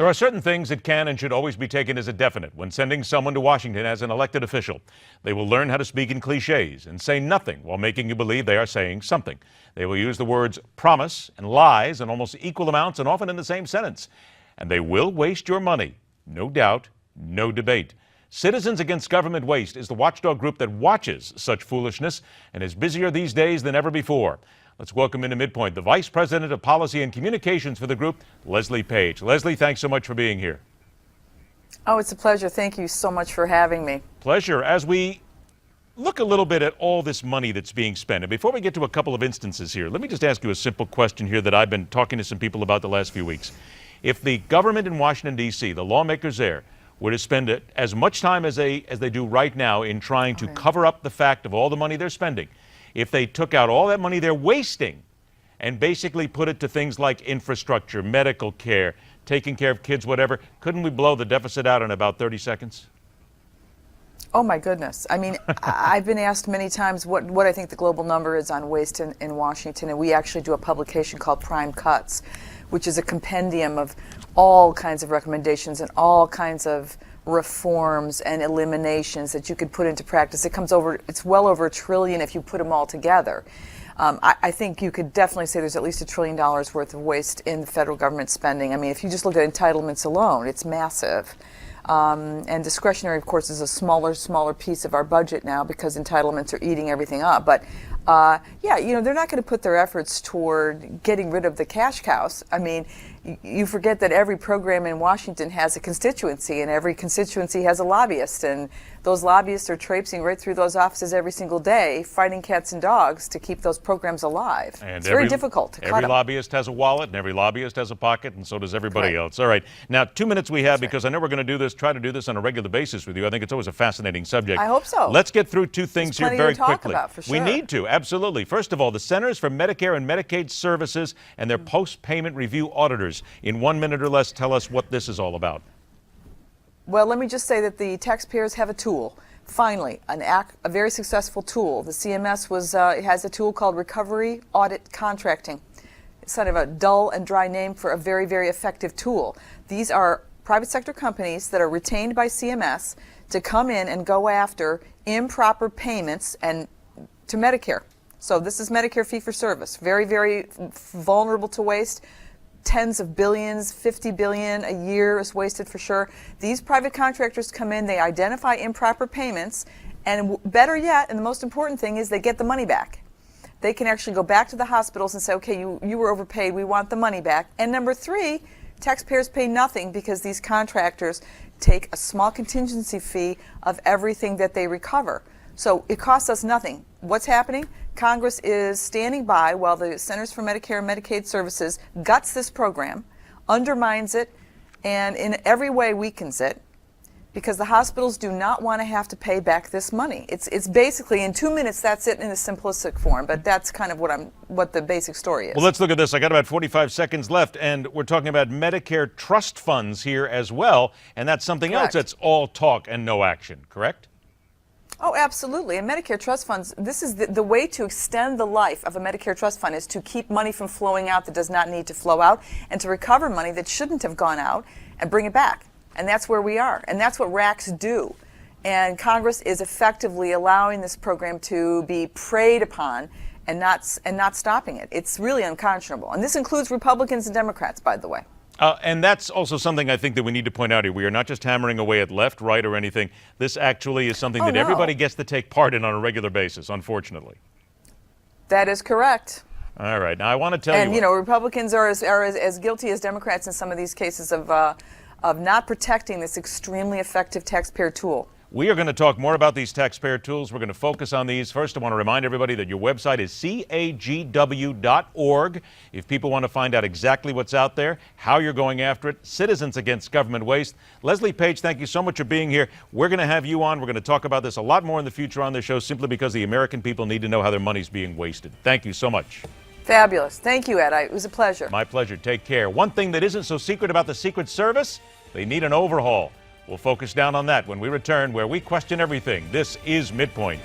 There are certain things that can and should always be taken as a definite when sending someone to Washington as an elected official. They will learn how to speak in cliches and say nothing while making you believe they are saying something. They will use the words promise and lies in almost equal amounts and often in the same sentence. And they will waste your money. No doubt, no debate. Citizens Against Government Waste is the watchdog group that watches such foolishness and is busier these days than ever before. Let's welcome into MidPoint the Vice President of Policy and Communications for the group, Leslie Paige. Leslie, thanks so much for being here. Oh, it's a pleasure. Thank you so much for having me. Pleasure. As we look a little bit at all this money that's being spent, and before we get to a couple of instances here, let me just ask you a simple question here that I've been talking to some people about the last few weeks. If the government in Washington, D.C., the lawmakers there, were to spend as much time as they do right now in trying to cover up the fact of all the money they're spending, if they took out all that money they're wasting and basically put it to things like infrastructure, medical care, taking care of kids, whatever, couldn't we blow the deficit out in about 30 seconds? Oh, my goodness. I mean, I've been asked many times what I think the global number is on waste in Washington, and we actually do a publication called Prime Cuts, which is a compendium of all kinds of recommendations and all kinds of reforms and eliminations that you could put into practice. It's well over $1 trillion if you put them all together. I think you could definitely say there's at least $1 trillion worth of waste in the federal government spending. I mean, if you just look at entitlements alone, it's massive. And discretionary, of course, is a smaller piece of our budget now because entitlements are eating everything up. But yeah, you know, they're not going to put their efforts toward getting rid of the cash cows. I mean, you forget that every program in Washington has a constituency, and every constituency has a lobbyist, and those lobbyists are traipsing right through those offices every single day, fighting cats and dogs to keep those programs alive. And it's very difficult to cut them. Every lobbyist has a wallet, and every lobbyist has a pocket, and so does everybody else. All right. Now, 2 minutes we have, because I know we're going to try to do this on a regular basis with you. I think it's always a fascinating subject. I hope so. Let's get through two things here very quickly. To talk about, for sure. We need to, absolutely. First of all, the Centers for Medicare and Medicaid Services and their post-payment review auditors. In 1 minute or less, tell us what this is all about. Well, let me just say that the taxpayers have a tool. Finally, a very successful tool. The CMS has a tool called Recovery Audit Contracting. It's sort of a dull and dry name for a very, very effective tool. These are private sector companies that are retained by CMS to come in and go after improper payments and to Medicare. So this is Medicare fee-for-service. Very, very vulnerable to waste. Tens of billions, 50 billion a year is wasted for sure. These private contractors come in, they identify improper payments, and better yet, and the most important thing is they get the money back. They can actually go back to the hospitals and say, okay, you were overpaid, we want the money back. And number three, taxpayers pay nothing because these contractors take a small contingency fee of everything that they recover. So it costs us nothing. What's happening? Congress is standing by while the Centers for Medicare and Medicaid Services guts this program, undermines it, and in every way weakens it, because the hospitals do not want to have to pay back this money. It's basically, in 2 minutes, that's it in a simplistic form, but that's kind of what the basic story is. Well, let's look at this. I got about 45 seconds left, and we're talking about Medicare trust funds here as well, and that's something else that's all talk and no action, correct? Oh, absolutely. And Medicare trust funds, this is the way to extend the life of a Medicare trust fund is to keep money from flowing out that does not need to flow out, and to recover money that shouldn't have gone out and bring it back. And that's where we are. And that's what RACs do. And Congress is effectively allowing this program to be preyed upon and not stopping it. It's really unconscionable. And this includes Republicans and Democrats, by the way. And that's also something I think that we need to point out here. We are not just hammering away at left, right, or anything. This actually is something that everybody gets to take part in on a regular basis, unfortunately. That is correct. All right. Now, I want to tell you... And, you know, Republicans are as guilty as Democrats in some of these cases of not protecting this extremely effective taxpayer tool. We are going to talk more about these taxpayer tools. We're going to focus on these. First, I want to remind everybody that your website is cagw.org. If people want to find out exactly what's out there, how you're going after it, Citizens Against Government Waste. Leslie Paige, thank you so much for being here. We're going to have you on. We're going to talk about this a lot more in the future on the show, simply because the American people need to know how their money's being wasted. Thank you so much. Fabulous. Thank you, Ed. It was a pleasure. My pleasure. Take care. One thing that isn't so secret about the Secret Service, they need an overhaul. We'll focus down on that when we return, where we question everything. This is MidPoint.